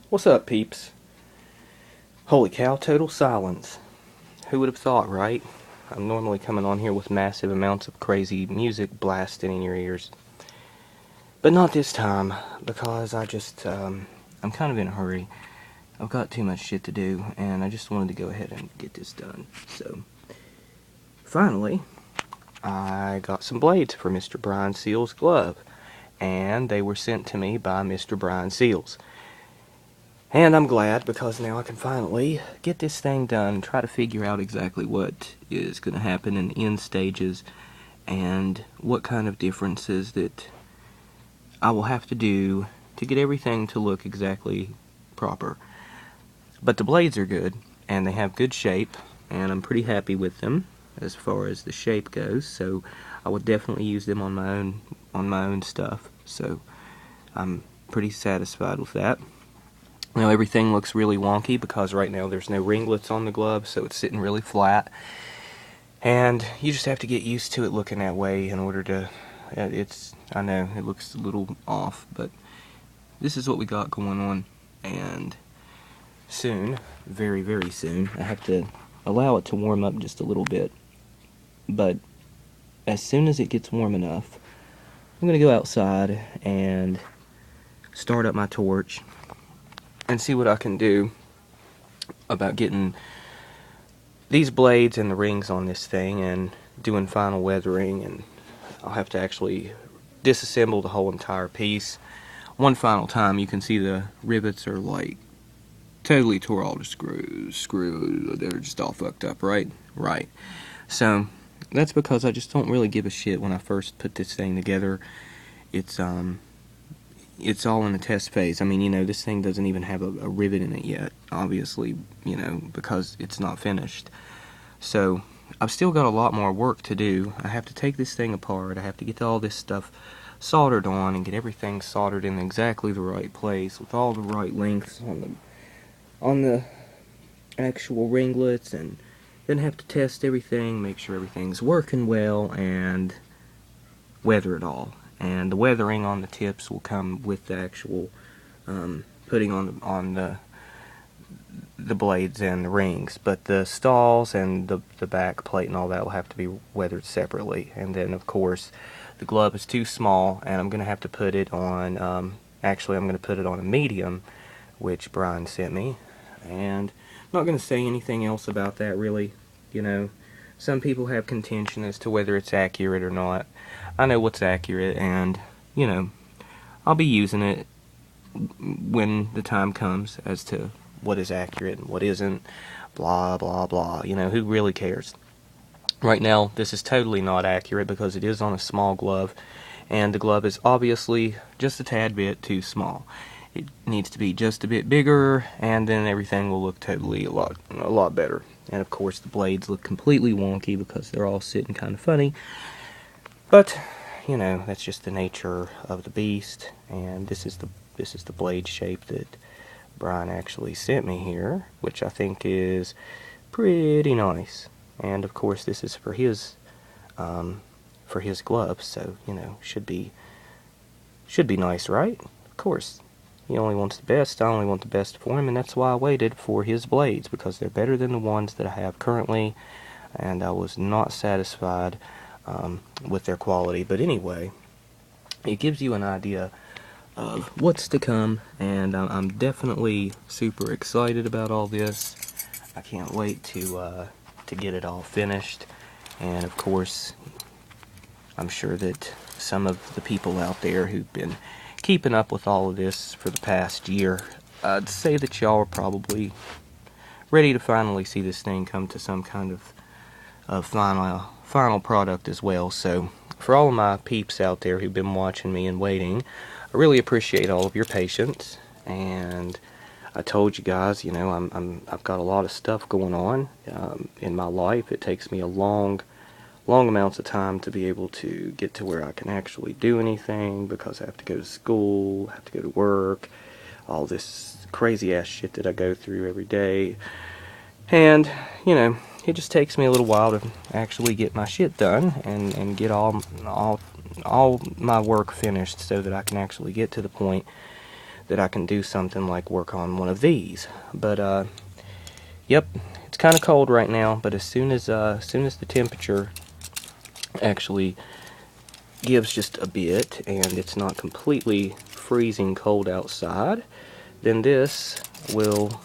What's up, peeps? Holy cow, total silence. Who would have thought, right? I'm normally coming on here with massive amounts of crazy music blasting in your ears. But not this time, because I'm kind of in a hurry. I've got too much shit to do, and I just wanted to go ahead and get this done. So, finally, I got some blades for Mr. Brian Seals' glove, and they were sent to me by Mr. Brian Seals. And I'm glad, because now I can finally get this thing done and try to figure out exactly what is going to happen in the end stages and what kind of differences that I will have to do to get everything to look exactly proper. But the blades are good, and they have good shape, and I'm pretty happy with them as far as the shape goes, so I would definitely use them on my own stuff. So I'm pretty satisfied with that. Now everything looks really wonky because right now there's no ringlets on the glove, so it's sitting really flat. And you just have to get used to it looking that way in order to... I know, it looks a little off, but this is what we got going on. And soon, very, very soon, I have to allow it to warm up just a little bit. But as soon as it gets warm enough, I'm going to go outside and start up my torch and see what I can do about getting these blades and the rings on this thing and doing final weathering. And I'll have to actually disassemble the whole entire piece one final time. You can see the rivets are like totally tore all the screws. They're just all fucked up, right? Right. So that's because I just don't really give a shit when I first put this thing together. It's all in the test phase. I mean, this thing doesn't even have a rivet in it yet, obviously, because it's not finished. So, I've still got a lot more work to do. I have to take this thing apart. I have to get all this stuff soldered on and get everything soldered in exactly the right place with all the right lengths on the actual ringlets, and then have to test everything, make sure everything's working well, and weather it all. And the weathering on the tips will come with the actual putting on the blades and the rings. But the stalls and the back plate and all that will have to be weathered separately. And then, of course, the glove is too small, and I'm going to have to put it on, actually I'm going to put it on a medium, which Brian sent me. And I'm not going to say anything else about that, really. Some people have contention as to whether it's accurate or not. I know what's accurate, and, I'll be using it when the time comes as to what is accurate and what isn't, blah, blah, blah. Who really cares? Right now, this is totally not accurate because it is on a small glove, and the glove is obviously just a tad bit too small. It needs to be just a bit bigger, and then everything will look totally a lot better. And of course, the blades look completely wonky because they're all sitting kind of funny. But, that's just the nature of the beast, and this is the blade shape that Brian actually sent me here, which I think is pretty nice. And of course, this is for his gloves, so should be nice, right? Of course. He only wants the best. I only want the best for him, and that's why I waited for his blades, because they're better than the ones that I have currently, and I was not satisfied with their quality. But anyway, it gives you an idea of what's to come, and I'm definitely super excited about all this. I can't wait to get it all finished, and of course, I'm sure that some of the people out there who've been keeping up with all of this for the past year, I'd say that y'all are probably ready to finally see this thing come to some kind of final product as well. So for all of my peeps out there who've been watching me and waiting, I really appreciate all of your patience. And I told you guys, I've got a lot of stuff going on in my life. It takes me a long amounts of time to be able to get to where I can actually do anything, because I have to go to school, I have to go to work, all this crazy ass shit that I go through every day. And, it just takes me a little while to actually get my shit done and get all my work finished so that I can actually get to the point that I can do something like work on one of these. But yep, it's kind of cold right now, but as soon as the temperature actually gives just a bit and it's not completely freezing cold outside, then this will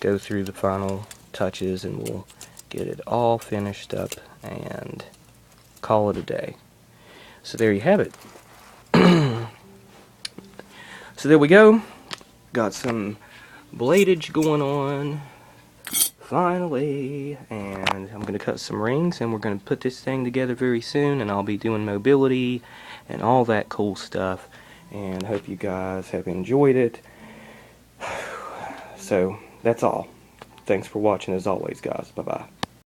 go through the final touches and we'll get it all finished up and call it a day. So there you have it. So there we go. Got some bladage going on finally, and I'm going to cut some rings and we're going to put this thing together very soon, and I'll be doing mobility and all that cool stuff, and hope you guys have enjoyed it. So that's all. Thanks for watching as always, guys. Bye bye.